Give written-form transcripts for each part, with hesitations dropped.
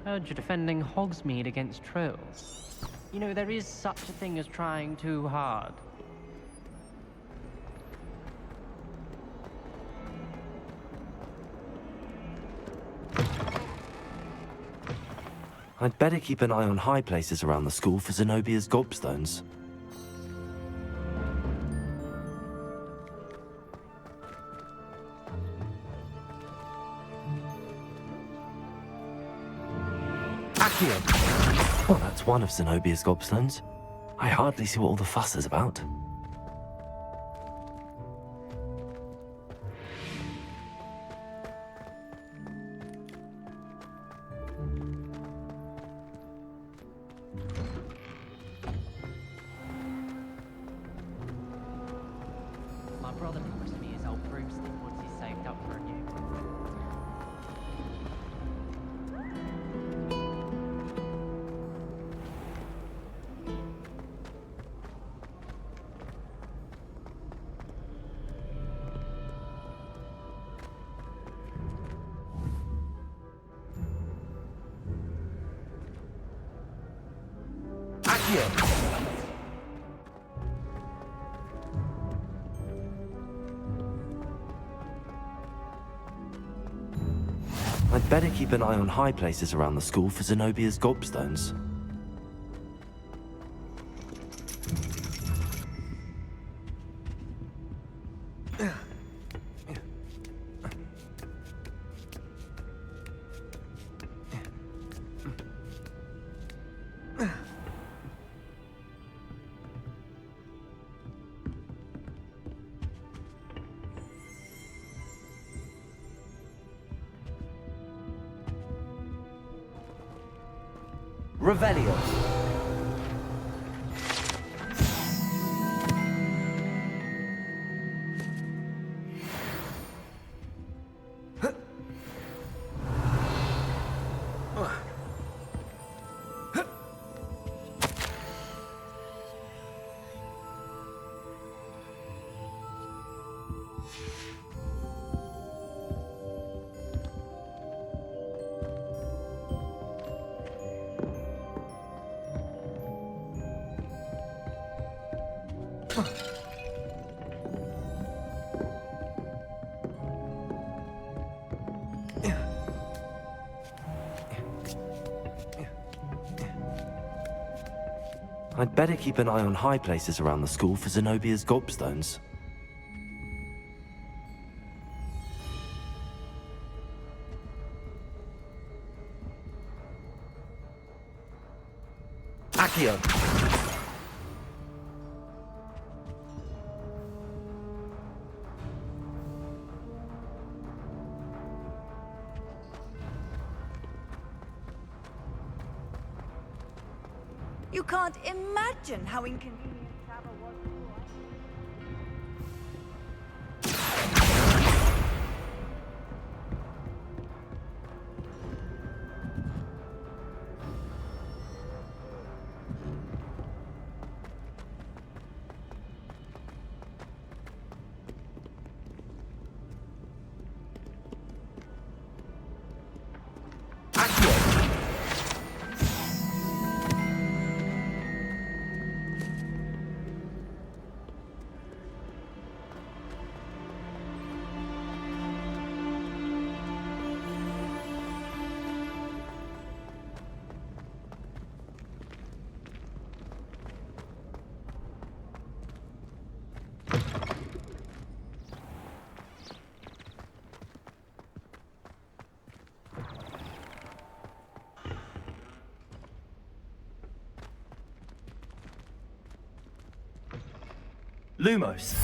Heard you're defending Hogsmeade against trolls. You know, there is such a thing as trying too hard. I'd better keep an eye on high places around the school for Zenobia's gobstones. Accio! Well, that's one of Zenobia's gobstones. I hardly see what all the fuss is about. My brother promised me his old broomstick once he's saved up for a new one. I'd better keep an eye on high places around the school for Zenobia's gobstones. Revelio. I'd better keep an eye on high places around the school for Zenobia's gobstones. Accio. You can't imagine how inconvenient travel was before. Lumos.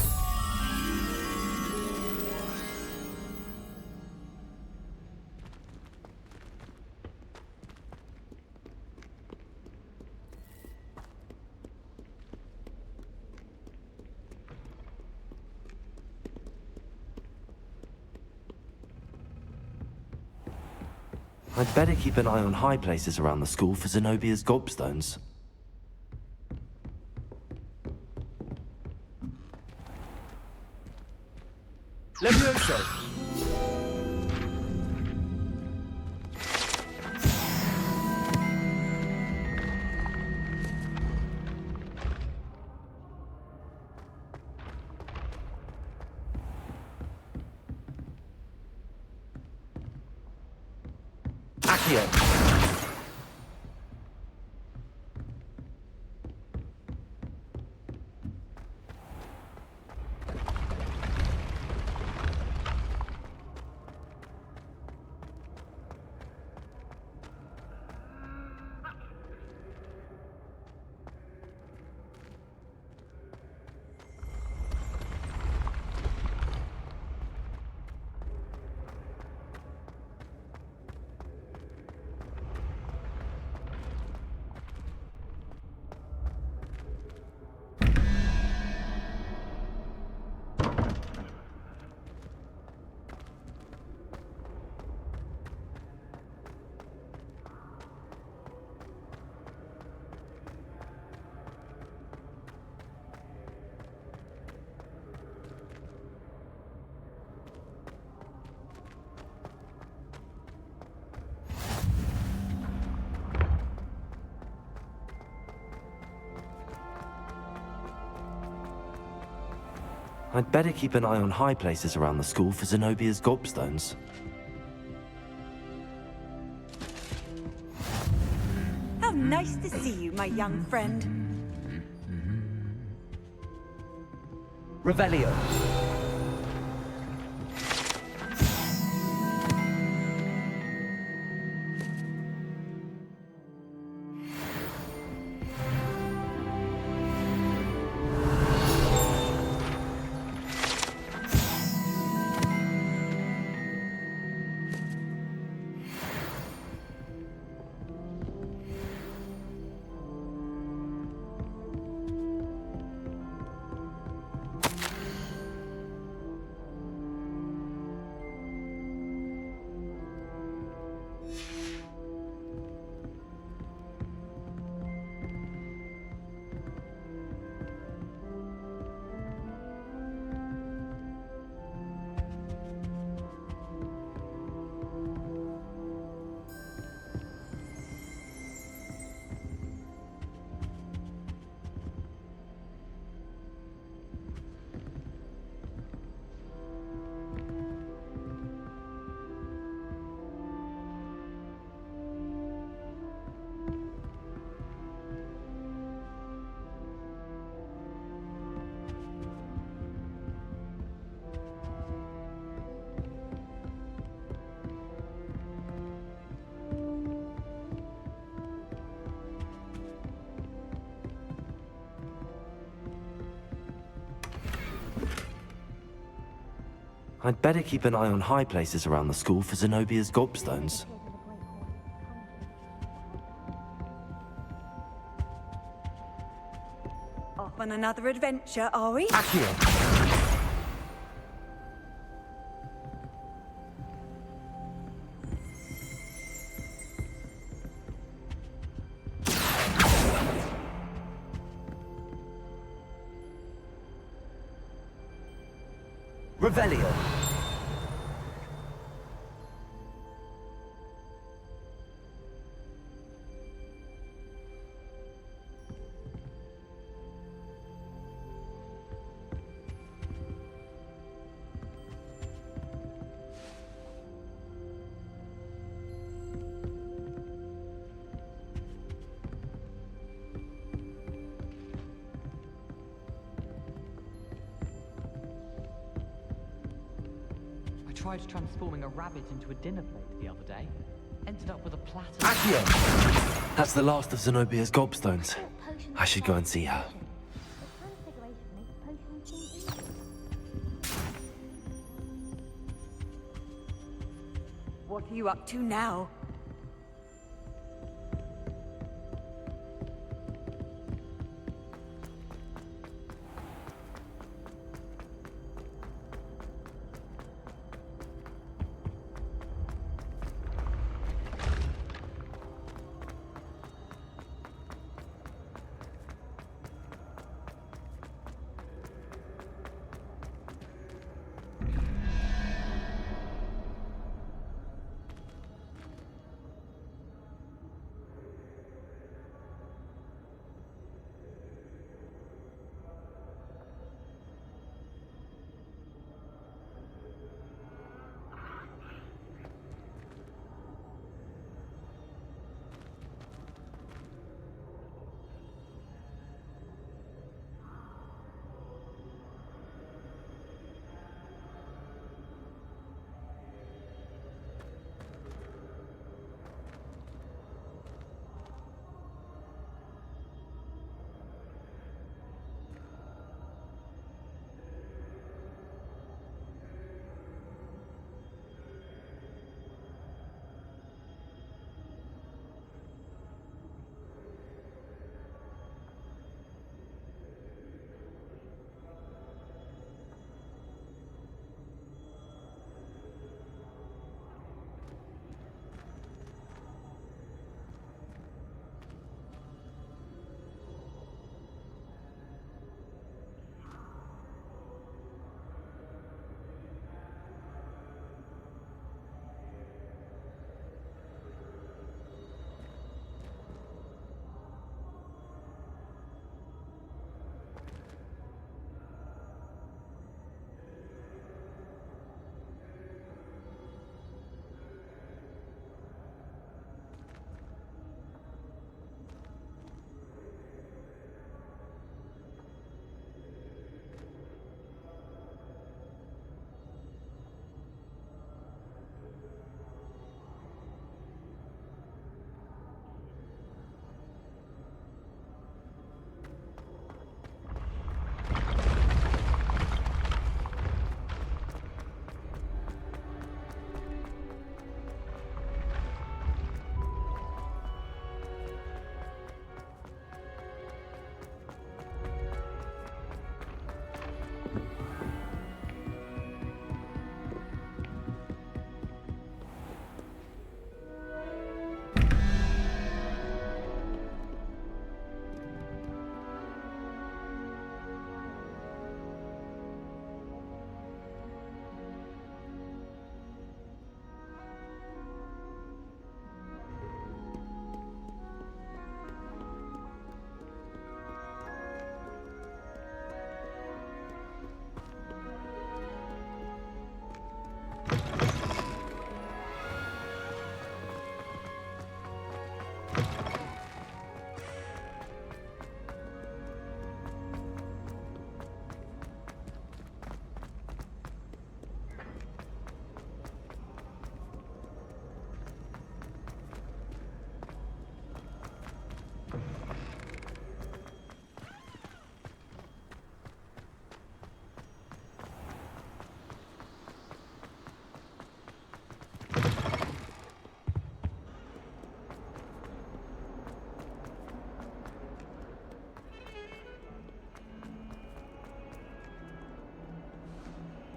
I'd better keep an eye on high places around the school for Zenobia's gobstones. Levioso. Accio. I'd better keep an eye on high places around the school for Zenobia's gobstones. How nice to see you, my young friend. Revelio. I'd better keep an eye on high places around the school for Zenobia's gobstones. Off on another adventure, are we? Accio. Revelio. I tried transforming a rabbit into a dinner plate the other day. Ended up with a platter. Accio. That's the last of Zenobia's gobstones. I should go and see her. What are you up to now?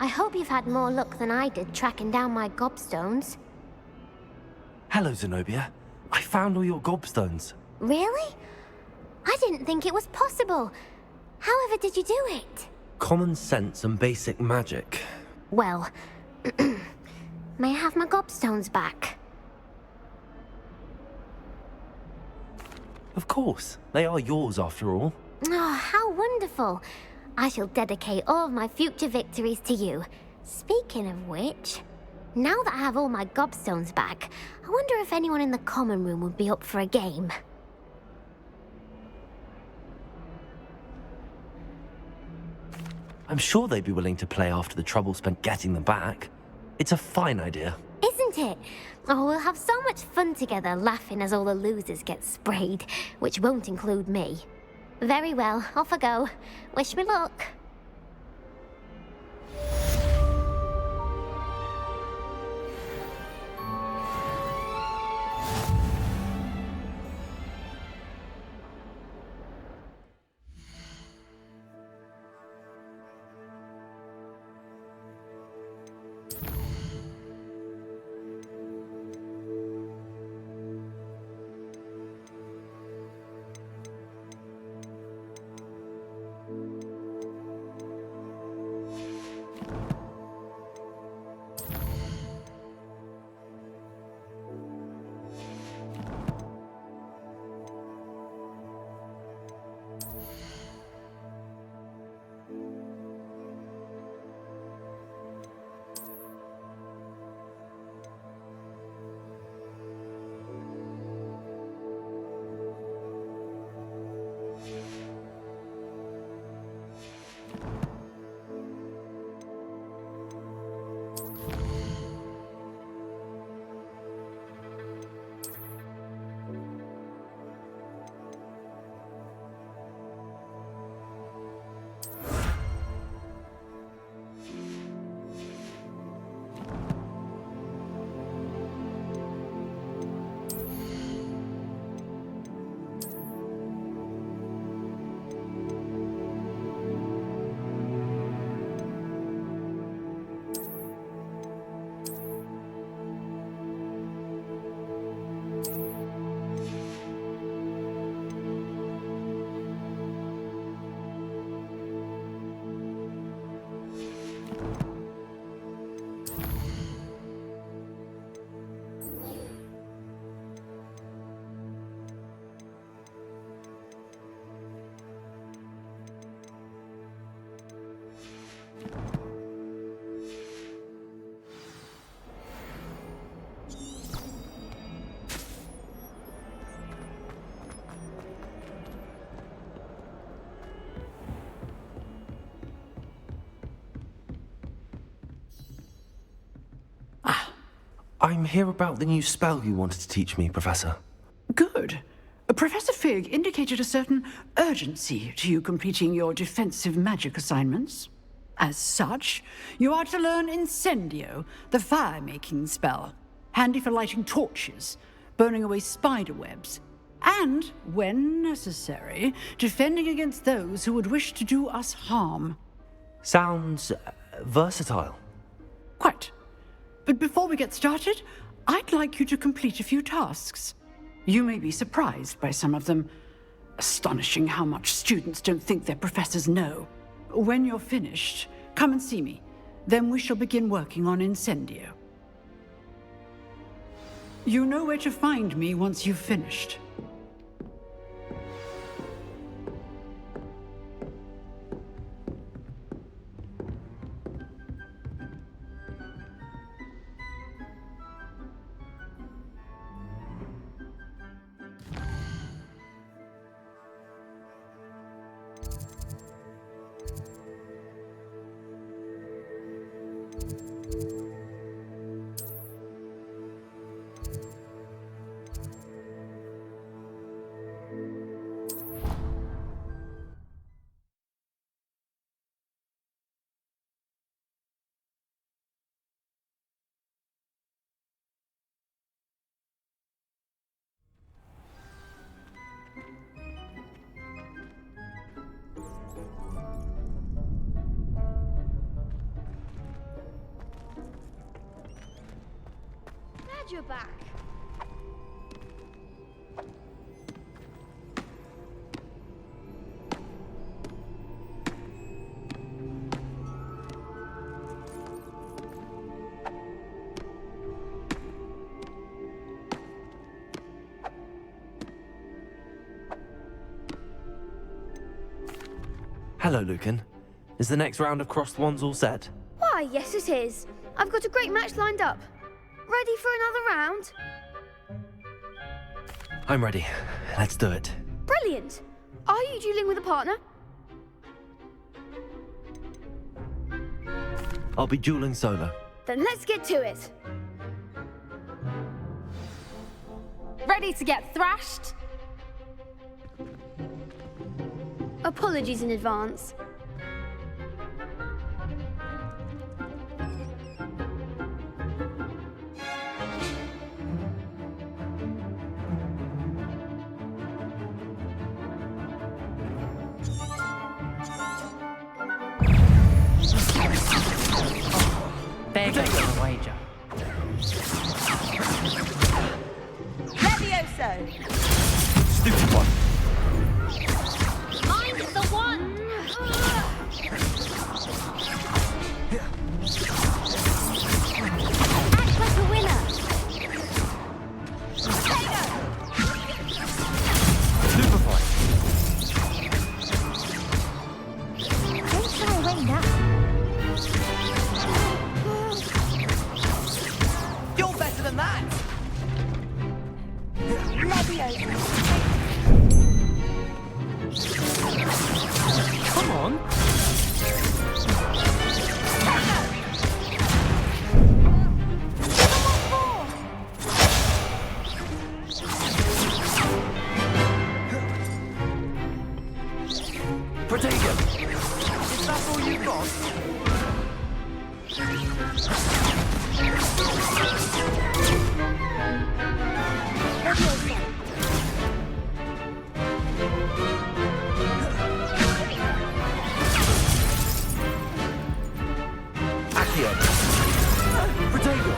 hope you've had more luck than I did tracking down my gobstones. Hello, Zenobia. I found all your gobstones. Really? I didn't think it was possible. However did you do it? Common sense and basic magic. Well, may I have my gobstones back? Of course. They are yours after all. Oh, how wonderful. I shall dedicate all of my future victories to you. Speaking of which, now that I have all my gobstones back, I wonder if anyone in the common room would be up for a game. I'm sure they'd be willing to play after the trouble spent getting them back. It's a fine idea. Isn't it? Oh, we'll have so much fun together laughing as all the losers get sprayed, which won't include me. Very well, off I go. Wish me luck. I'm here about the new spell you wanted to teach me, Professor. Good. Professor Fig indicated a certain urgency to you completing your defensive magic assignments. As such, you are to learn Incendio, the fire-making spell, handy for lighting torches, burning away spider webs, and, when necessary, defending against those who would wish to do us harm. Sounds versatile. Quite. But before we get started, I'd like you to complete a few tasks. You may be surprised by some of them. Astonishing how much students don't think their professors know. When you're finished, come and see me. Then we shall begin working on Incendio. You know where to find me once you've finished. glad you're back. Hello, Lucan. Is the next round of Crossed Wands all set? Why, yes it is. I've got a great match lined up. Ready for another round? I'm ready. Let's do it. Brilliant. Are you dueling with a partner? I'll be dueling solo. Then let's get to it. Ready to get thrashed? Apologies in advance. There goes my wager. Levioso! Stupid one. Mind the one! Act like a winner! Superfly. Don't shy away now. You're better than that! Come on. Protego. Is that all you got? Accio. Protego.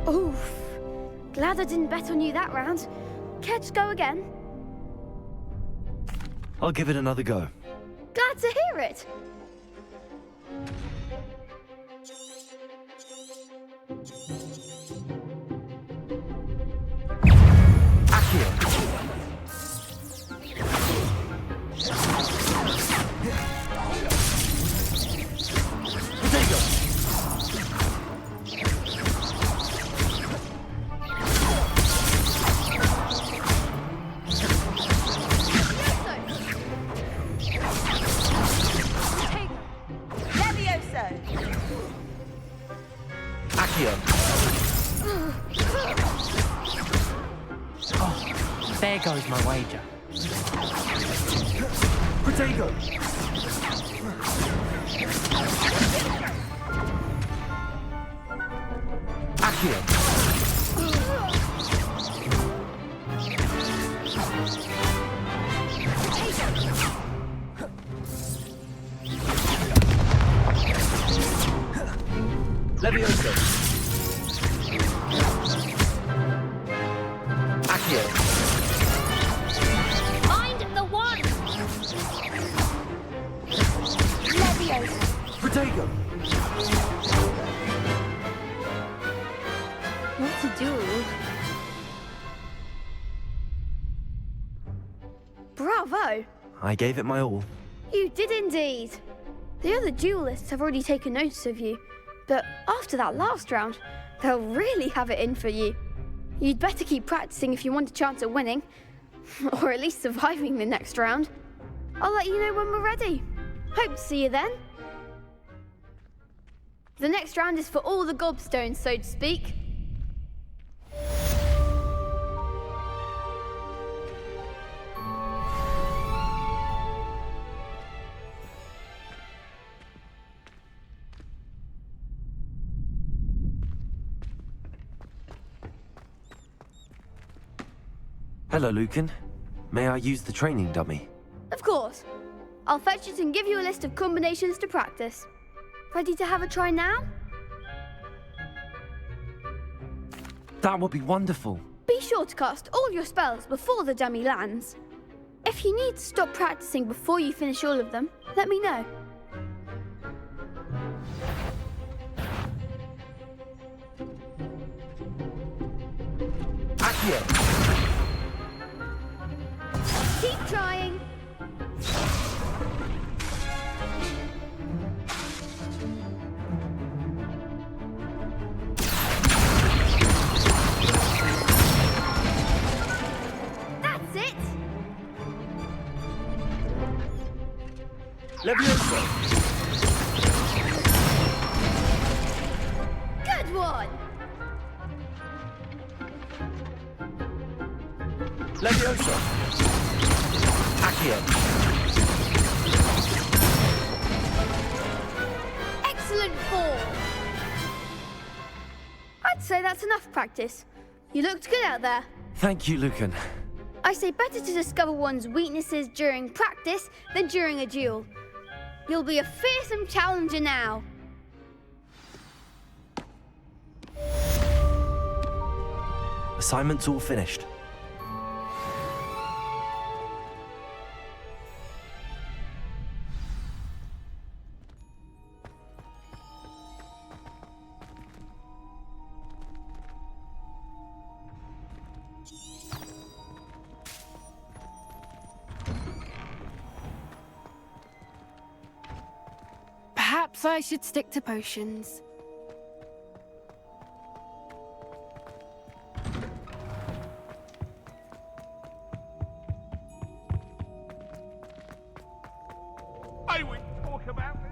Oof. Glad I didn't bet on you that round. Care to go again? I'll give it another go. Glad to hear it. Accio. Levioso! Accio. There goes my wager. Protego. Accio. Levioso. Accio. Mind the one! Protego. What a duel. Bravo! I gave it my all. You did indeed. The other duelists have already taken notice of you, but after that last round, they'll really have it in for you. You'd better keep practicing if you want a chance at winning, or at least surviving the next round. I'll let you know when we're ready. Hope to see you then. The next round is for all the gobstones, so to speak. Hello, Lucan. May I use the training dummy? Of course. I'll fetch it and give you a list of combinations to practice. Ready to have a try now? That would be wonderful. Be sure to cast all your spells before the dummy lands. If you need to stop practicing before you finish all of them, let me know. Accio! Keep trying. That's it. Levioso! Good one. Levioso! Accio! Excellent ball. I'd say that's enough practice. You looked good out there. Thank you, Lucan. I say better to discover one's weaknesses during practice than during a duel. You'll be a fearsome challenger now. Assignment's all finished. Perhaps I should stick to potions. I would talk about this.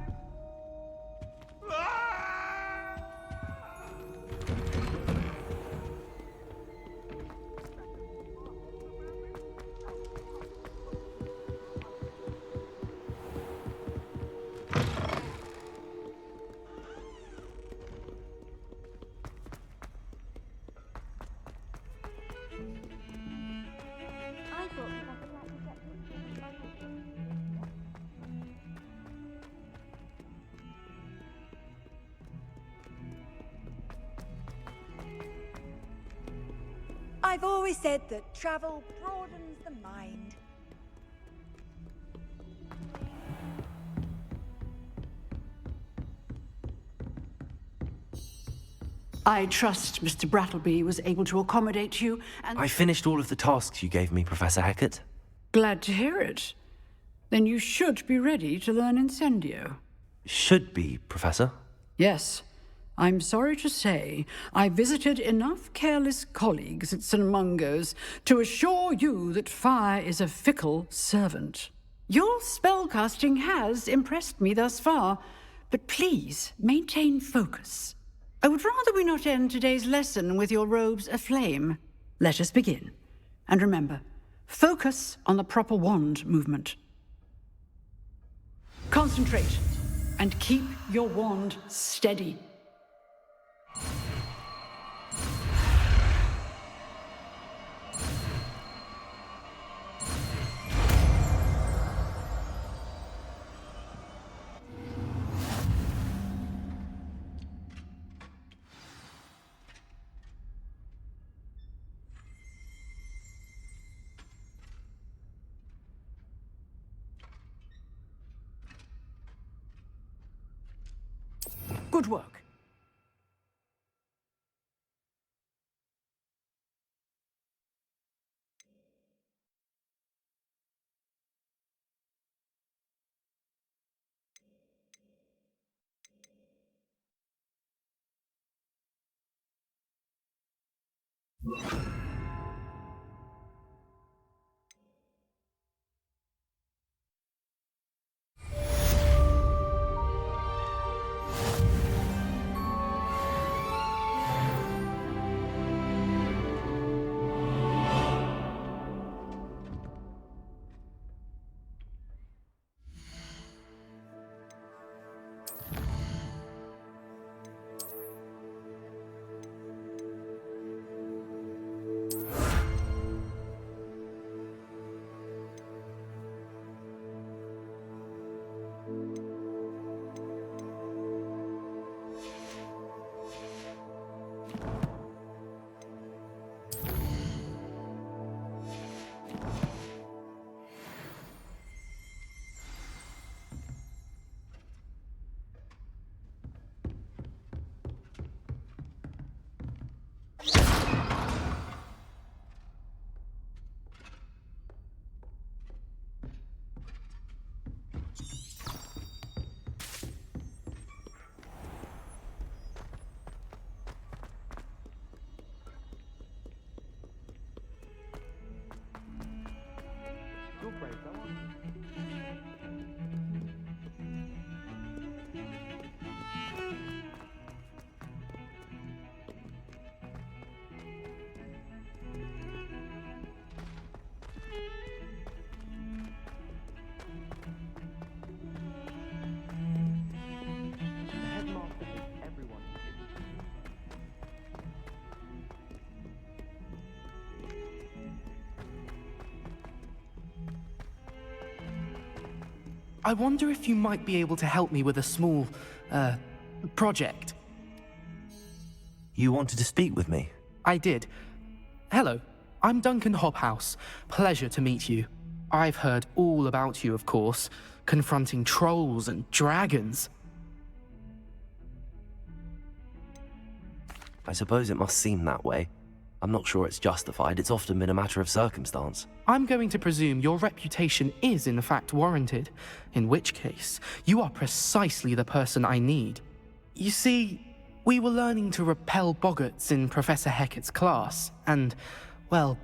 I've always said that travel broadens the mind. I trust Mr. Brattleby was able to accommodate you, and I finished all of the tasks you gave me, Professor Hackett. glad to hear it. Then you should be ready to learn Incendio. Should be, Professor. Yes, I'm sorry to say I visited enough careless colleagues at St. Mungo's to assure you that fire is a fickle servant. Your spellcasting has impressed me thus far, but please maintain focus. I would rather we not end today's lesson with your robes aflame. Let us begin. And remember, focus on the proper wand movement. Concentrate and keep your wand steady. Good work. I wonder if you might be able to help me with a small, project. You wanted to speak with me? I did. Hello, I'm Duncan Hobhouse. Pleasure to meet you. I've heard all about you, of course, confronting trolls and dragons. I suppose it must seem that way. I'm not sure it's justified. It's often been a matter of circumstance. I'm going to presume your reputation is in fact warranted, in which case, you are precisely the person I need. You see, we were learning to repel boggarts in Professor Hecat's class, and, well,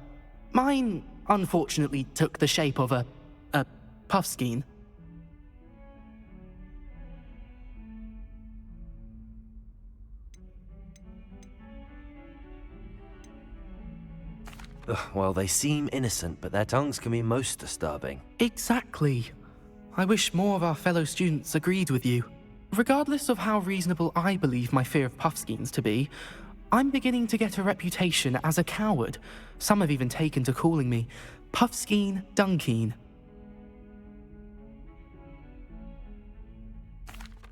mine unfortunately took the shape of a puffskein. Well, they seem innocent, but their tongues can be most disturbing. Exactly. I wish more of our fellow students agreed with you. Regardless of how reasonable I believe my fear of puffskeins to be, I'm beginning to get a reputation as a coward. Some have even taken to calling me Puffskeen Dunkeen.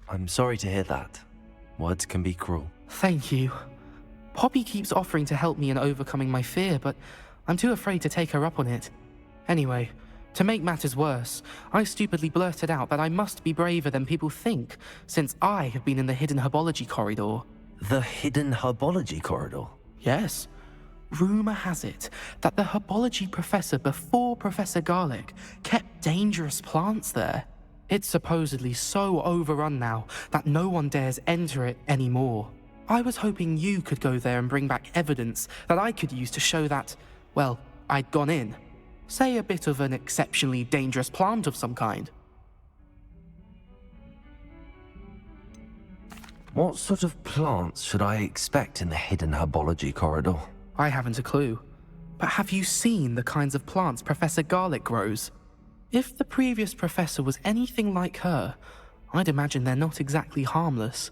I'm sorry to hear that. Words can be cruel. Thank you. Poppy keeps offering to help me in overcoming my fear, but I'm too afraid to take her up on it. Anyway, to make matters worse, I stupidly blurted out that I must be braver than people think, since I have been in the hidden herbology corridor. The hidden herbology corridor? Yes. Rumor has it that the herbology professor before Professor Garlic kept dangerous plants there. It's supposedly so overrun now that no one dares enter it anymore. I was hoping you could go there and bring back evidence that I could use to show that, well, I'd gone in. Say a bit of an exceptionally dangerous plant of some kind. What sort of plants should I expect in the hidden herbology corridor? I haven't a clue. But have you seen the kinds of plants Professor Garlic grows? If the previous professor was anything like her, I'd imagine they're not exactly harmless.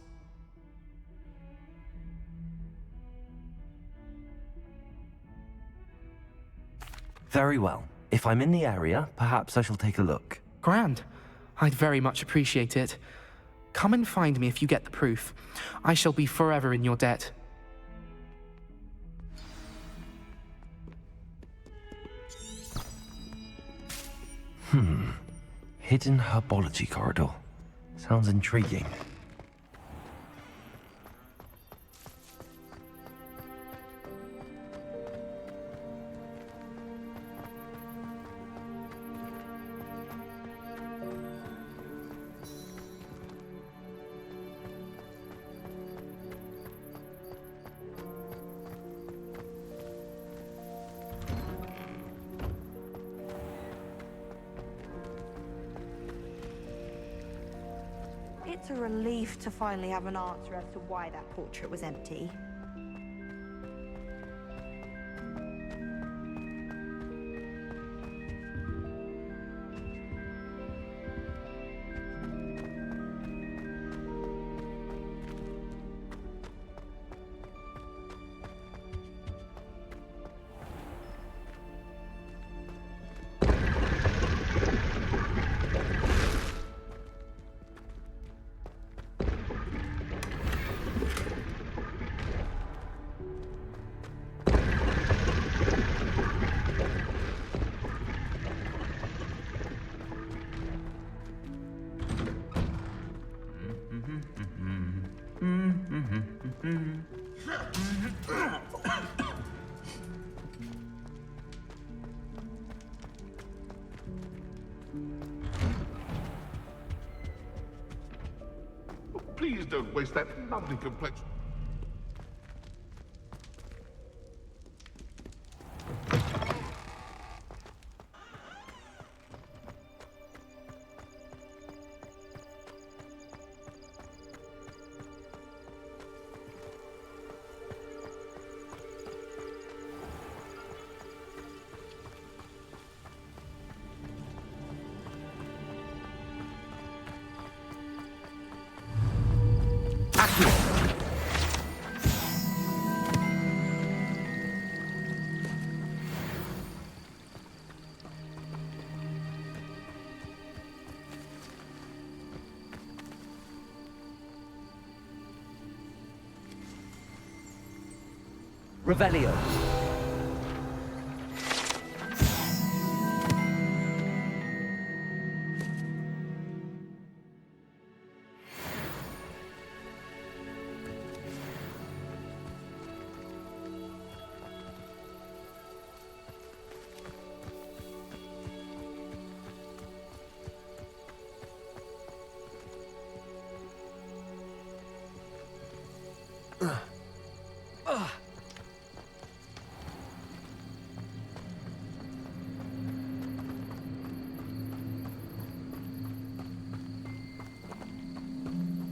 Very well. If I'm in the area, perhaps I shall take a look. Grand. I'd very much appreciate it. Come and find me if you get the proof. I shall be forever in your debt. Hidden herbology corridor. Sounds intriguing. It's a relief to finally have an answer as to why that portrait was empty. Please don't waste that lovely complexion. Revelio.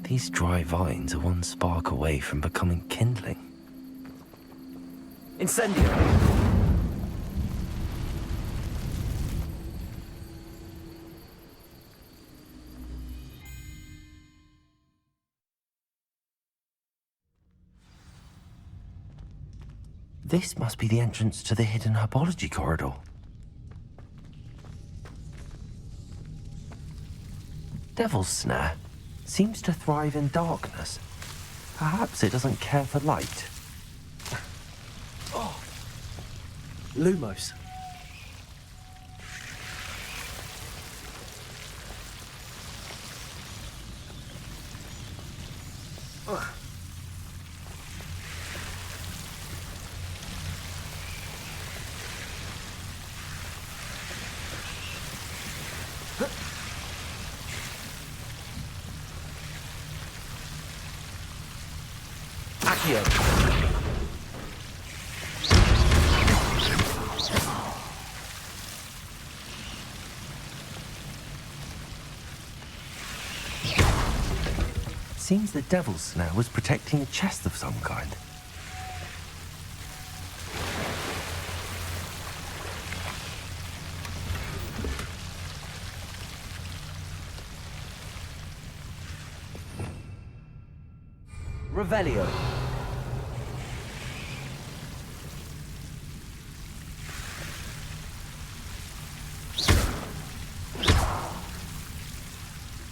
These dry vines are one spark away from becoming kindling. Incendio! This must be the entrance to the hidden herbology corridor. Devil's Snare seems to thrive in darkness. Perhaps it doesn't care for light. Oh. Lumos. Accio. Seems the Devil's Snare was protecting a chest of some kind. Revelio.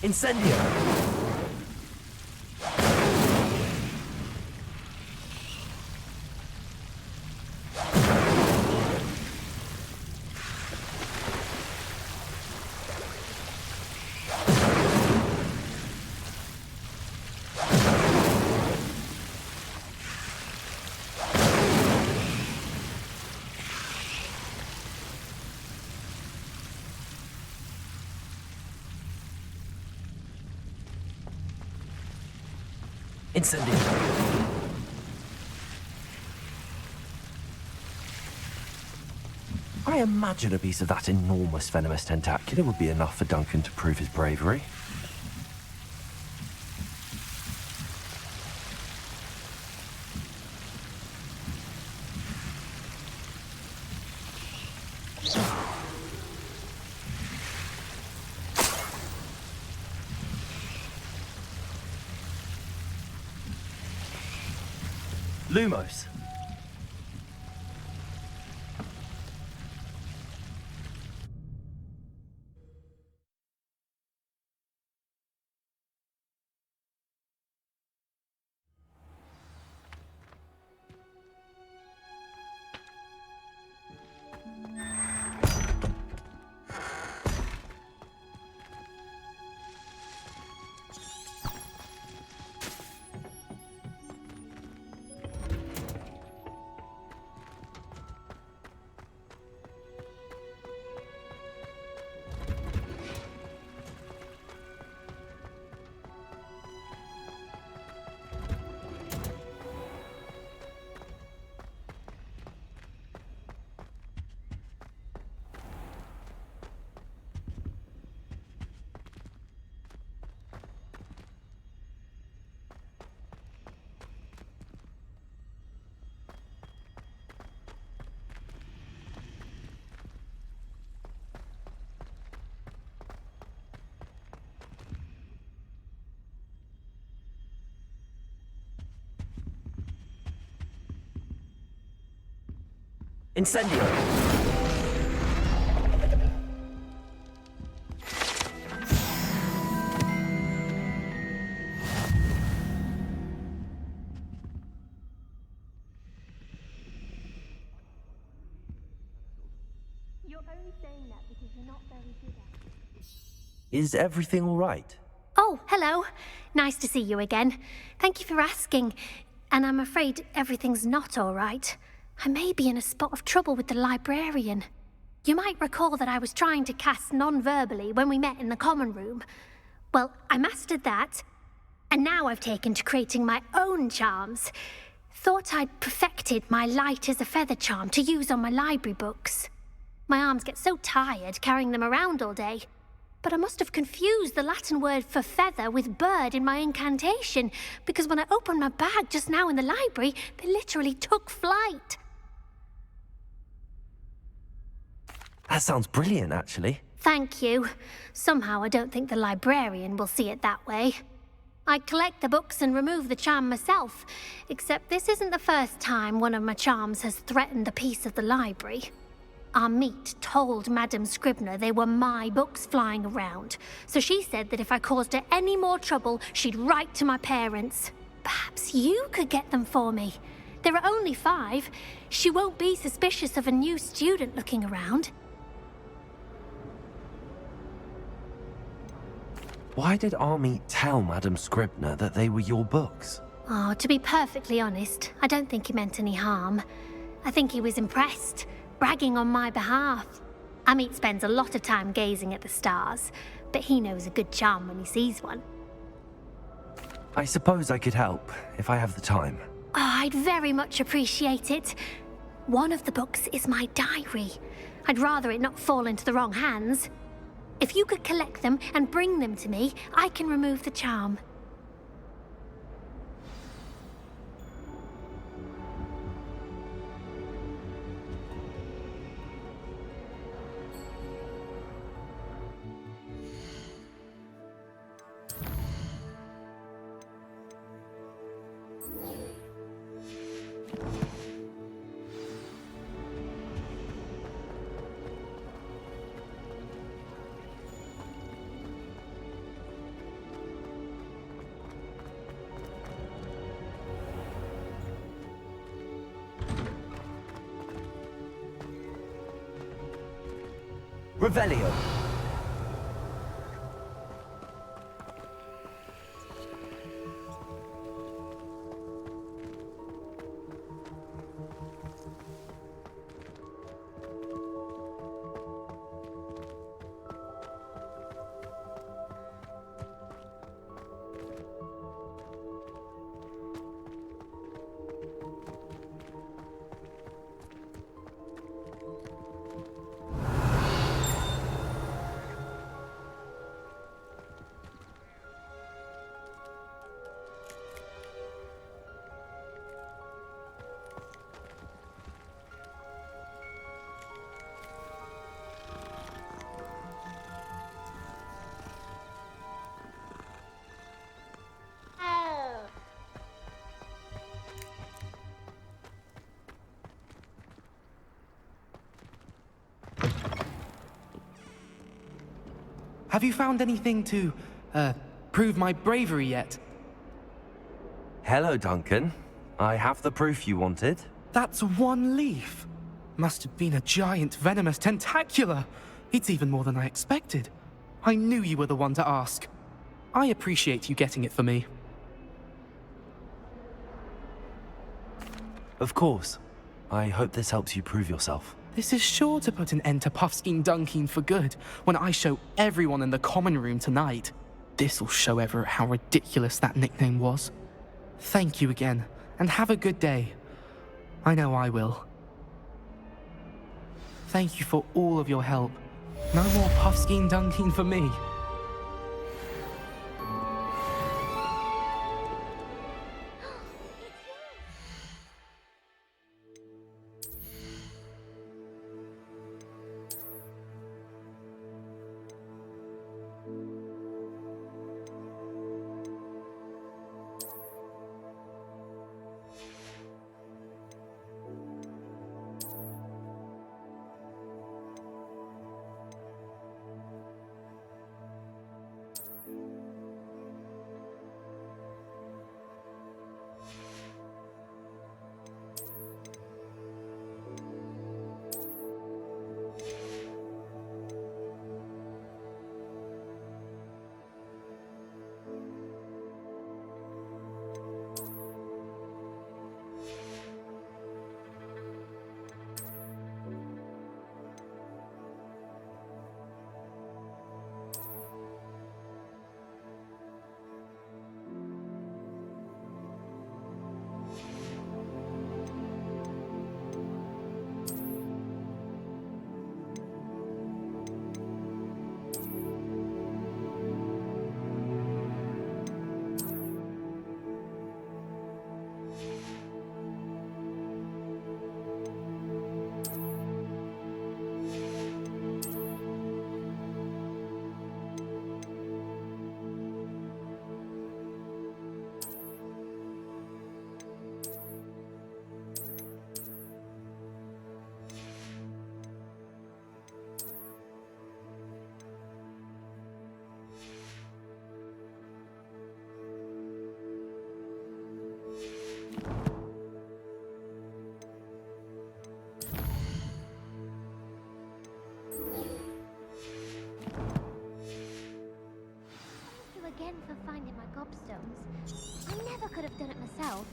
Incendio. Incendio. I imagine a piece of that enormous venomous tentacular would be enough for Duncan to prove his bravery. Lumos. Incendio. only saying that because you're not very good at it. Is everything all right? Oh, hello. Nice to see you again. Thank you for asking. And I'm afraid everything's not all right. I may be in a spot of trouble with the librarian. You might recall that I was trying to cast non-verbally when we met in the common room. Well, I mastered that, and now I've taken to creating my own charms. Thought I'd perfected my light as a feather charm to use on my library books. My arms get so tired carrying them around all day. But I must have confused the Latin word for feather with bird in my incantation, because when I opened my bag just now in the library, they literally took flight. That sounds brilliant, actually. Thank you. Somehow I don't think the librarian will see it that way. I collect the books and remove the charm myself, except this isn't the first time one of my charms has threatened the peace of the library. Our meet told Madame Scribner they were my books flying around, so she said that if I caused her any more trouble, she'd write to my parents. Perhaps you could get them for me. There are only 5. She won't be suspicious of a new student looking around. Why did Army tell Madame Scribner that they were your books? Oh, to be perfectly honest, I don't think he meant any harm. I think he was impressed, bragging on my behalf. Amit spends a lot of time gazing at the stars, but he knows a good charm when he sees one. I suppose I could help, if I have the time. Oh, I'd very much appreciate it. One of the books is my diary. I'd rather it not fall into the wrong hands. If you could collect them and bring them to me, I can remove the charm. Revelio. Have you found anything to, prove my bravery yet? Hello, Duncan. I have the proof you wanted. That's 1 leaf. Must have been a giant venomous tentacula. It's even more than I expected. I knew you were the one to ask. I appreciate you getting it for me. Of course. I hope this helps you prove yourself. This is sure to put an end to Puffskein Dunkeen for good when I show everyone in the common room tonight. This'll show Everett how ridiculous that nickname was. Thank you again, and have a good day. I know I will. Thank you for all of your help. No more Puffskein Dunkeen for me. again for finding my gobstones. I never could have done it myself.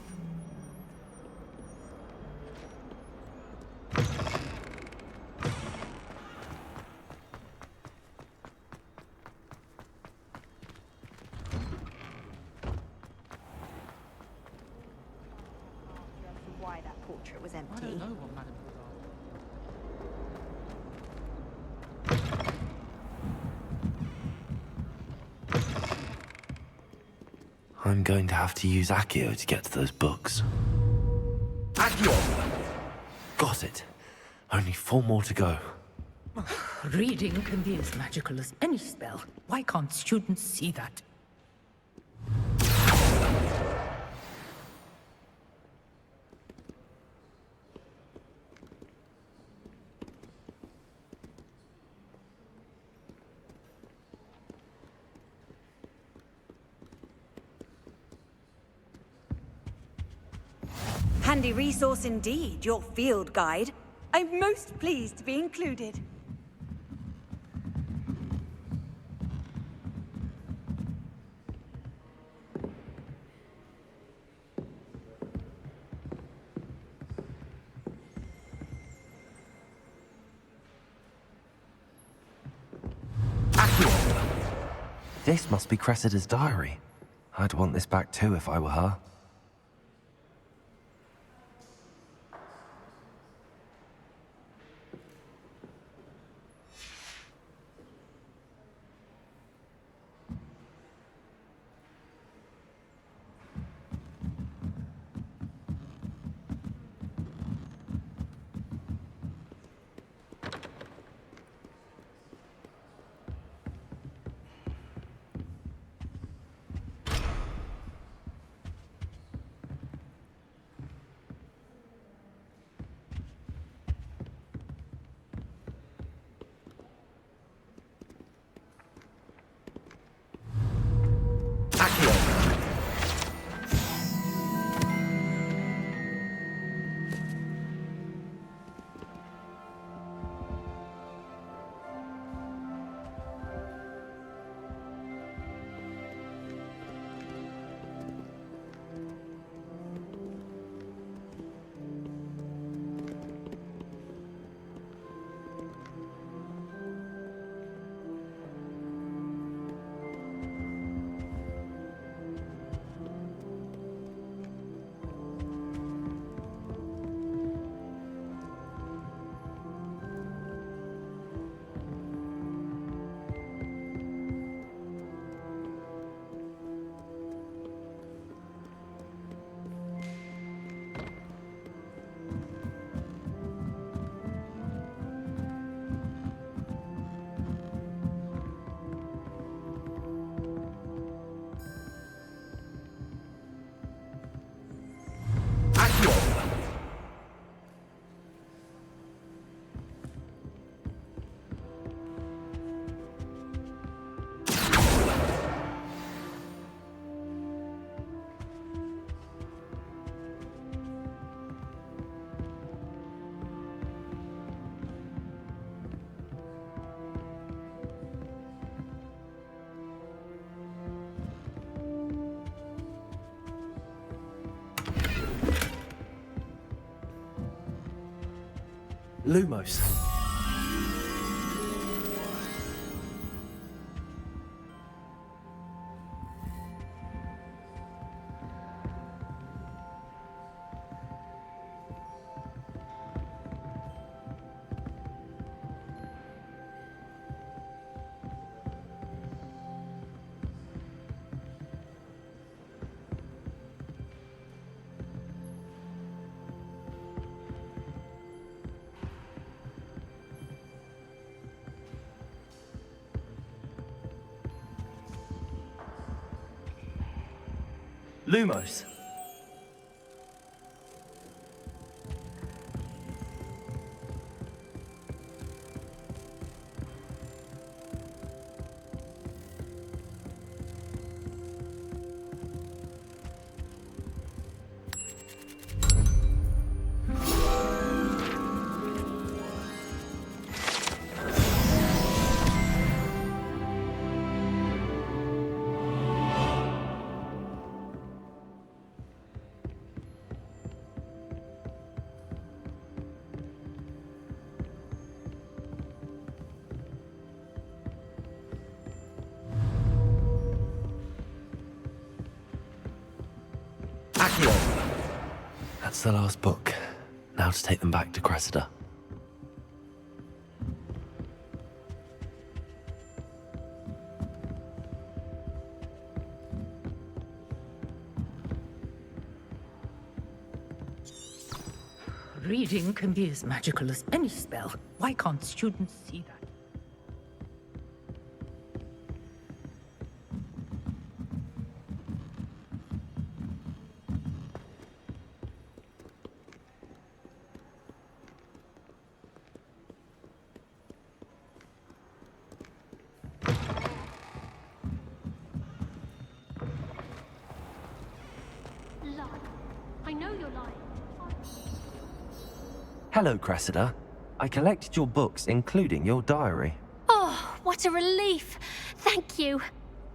Why that portrait was I empty. don't know what Madame Bouillard. I'm going to have to use Accio to get to those books. Accio! Got it. Only 4 more to go. Reading can be as magical as any spell. Why can't students see that? Handy resource indeed, your field guide. I'm most pleased to be included. This must be Cressida's diary. I'd want this back too if I were her. Lumos. Lumos. That's the last book. Now to take them back to Cressida. Reading can be as magical as any spell. Why can't students see that? I know you're lying. Hello, Cressida. I collected your books, including your diary. Oh, what a relief. Thank you.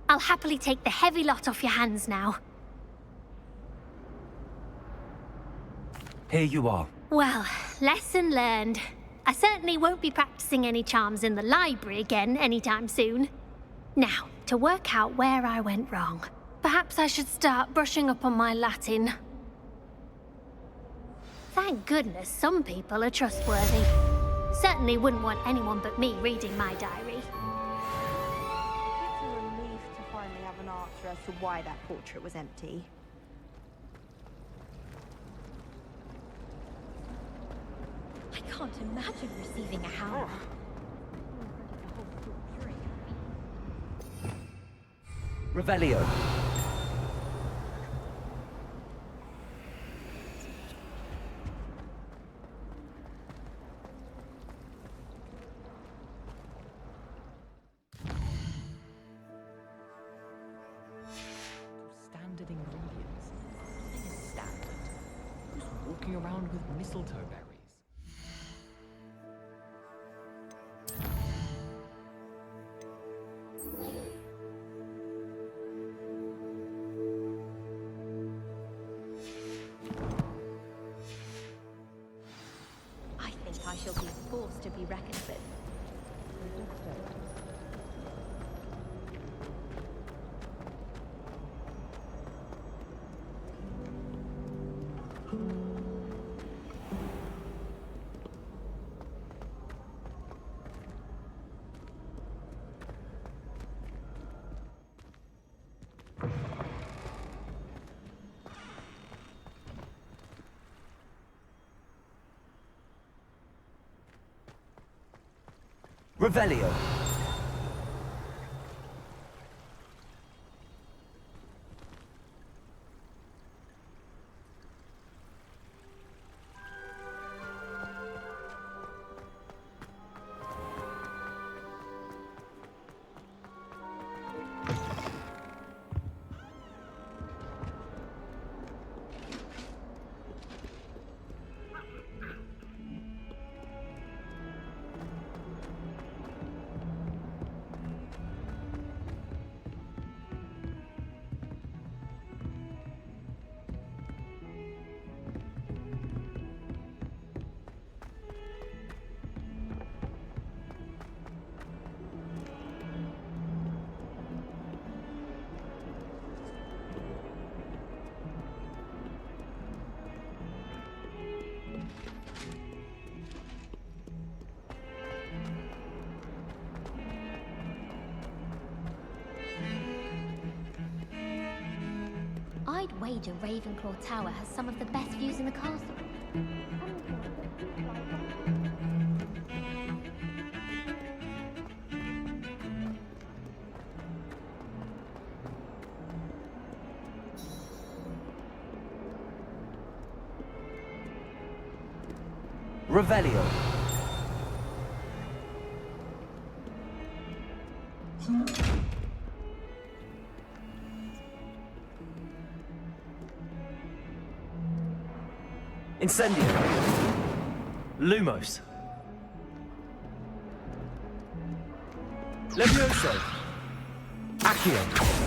I'll happily take the heavy lot off your hands now. Here you are. Well, lesson learned. I certainly won't be practicing any charms in the library again anytime soon. Now, to work out where I went wrong. Perhaps I should start brushing up on my Latin. Thank goodness some people are trustworthy. Certainly wouldn't want anyone but me reading my diary. It's a relief to finally have an answer as to why that portrait was empty. I can't imagine receiving a howl. Revelio. Standard ingredients. Nothing is standard. Who's walking around with mistletoe berries? I think I shall be a force to be reckoned with. Revelio. I'd wager Ravenclaw Tower has some of the best views in the castle. Revelio. Incendio. Lumos. Levioso. Accio.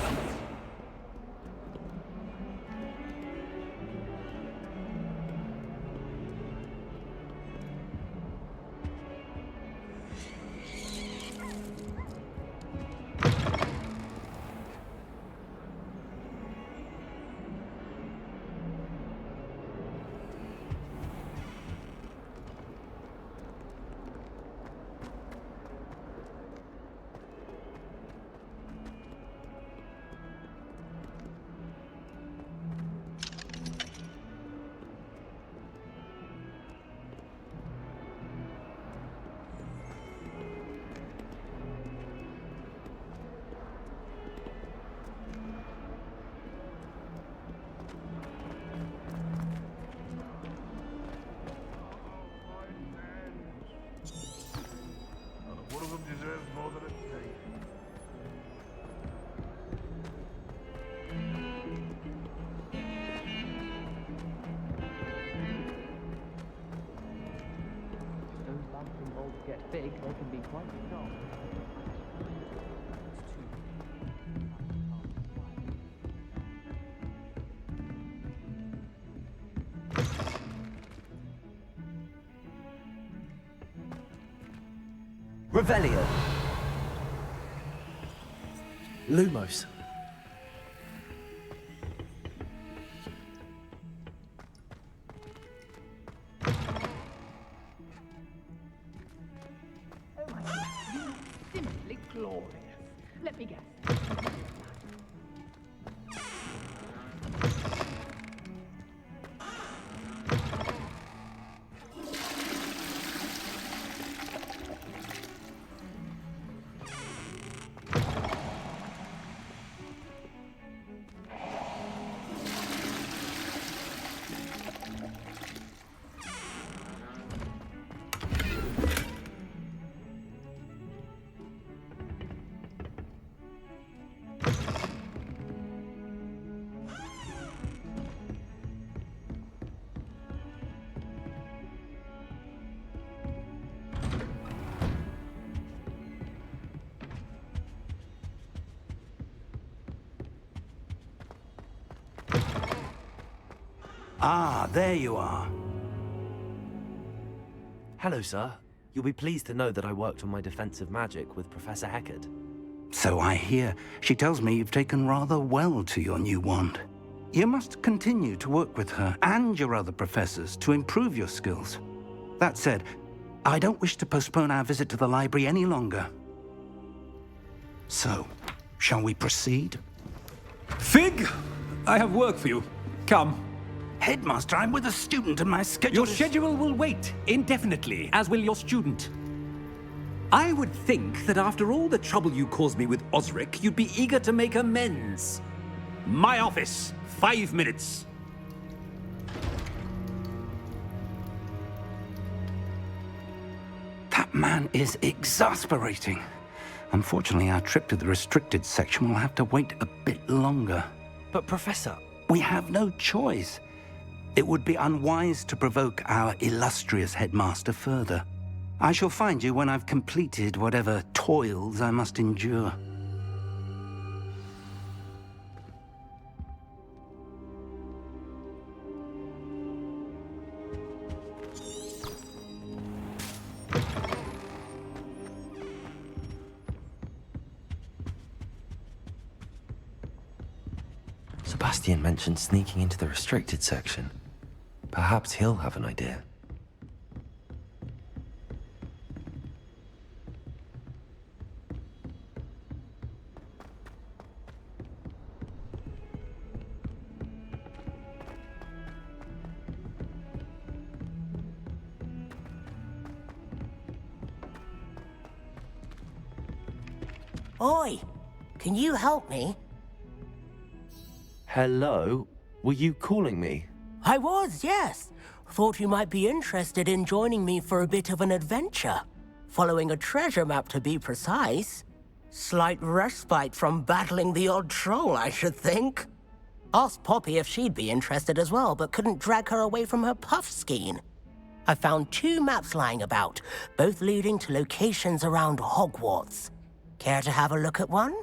Fig, they can be quite strong. Revelio. Lumos. Simply glorious. Let me guess. Ah, there you are. Hello, sir. You'll be pleased to know that I worked on my defensive magic with Professor Heckard. So I hear. She tells me you've taken rather well to your new wand. You must continue to work with her and your other professors to improve your skills. That said, I don't wish to postpone our visit to the library any longer. So, shall we proceed? Fig, I have work for you. Come. Headmaster, I'm with a student and my schedule Your schedule will wait indefinitely, as will your student. I would think that after all the trouble you caused me with Osric, you'd be eager to make amends. My office, 5 minutes. That man is exasperating. Unfortunately, our trip to the restricted section will have to wait a bit longer. But, Professor... We have no choice. It would be unwise to provoke our illustrious headmaster further. I shall find you when I've completed whatever toils I must endure. Sebastian mentioned sneaking into the restricted section. Perhaps he'll have an idea. Oi! Can you help me? Hello? Were you calling me? I was, yes. Thought you might be interested in joining me for a bit of an adventure. Following a treasure map, to be precise. Slight respite from battling the odd troll, I should think. Asked Poppy if she'd be interested as well, but couldn't drag her away from her puff skein. I found 2 maps lying about, both leading to locations around Hogwarts. Care to have a look at one?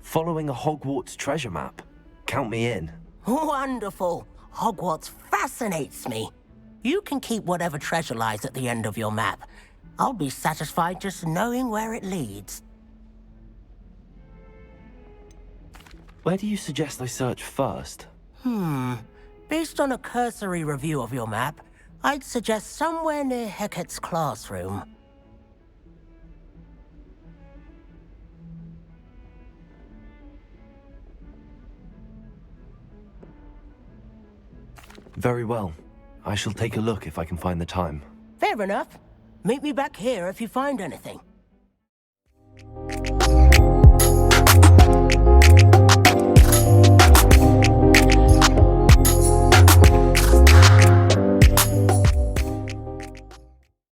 Following a Hogwarts treasure map. Count me in. Wonderful. Hogwarts fascinates me. You can keep whatever treasure lies at the end of your map. I'll be satisfied just knowing where it leads. Where do you suggest I search first? Based on a cursory review of your map, I'd suggest somewhere near Hecat's classroom. Very well. I shall take a look if I can find the time. Fair enough. Meet me back here if you find anything.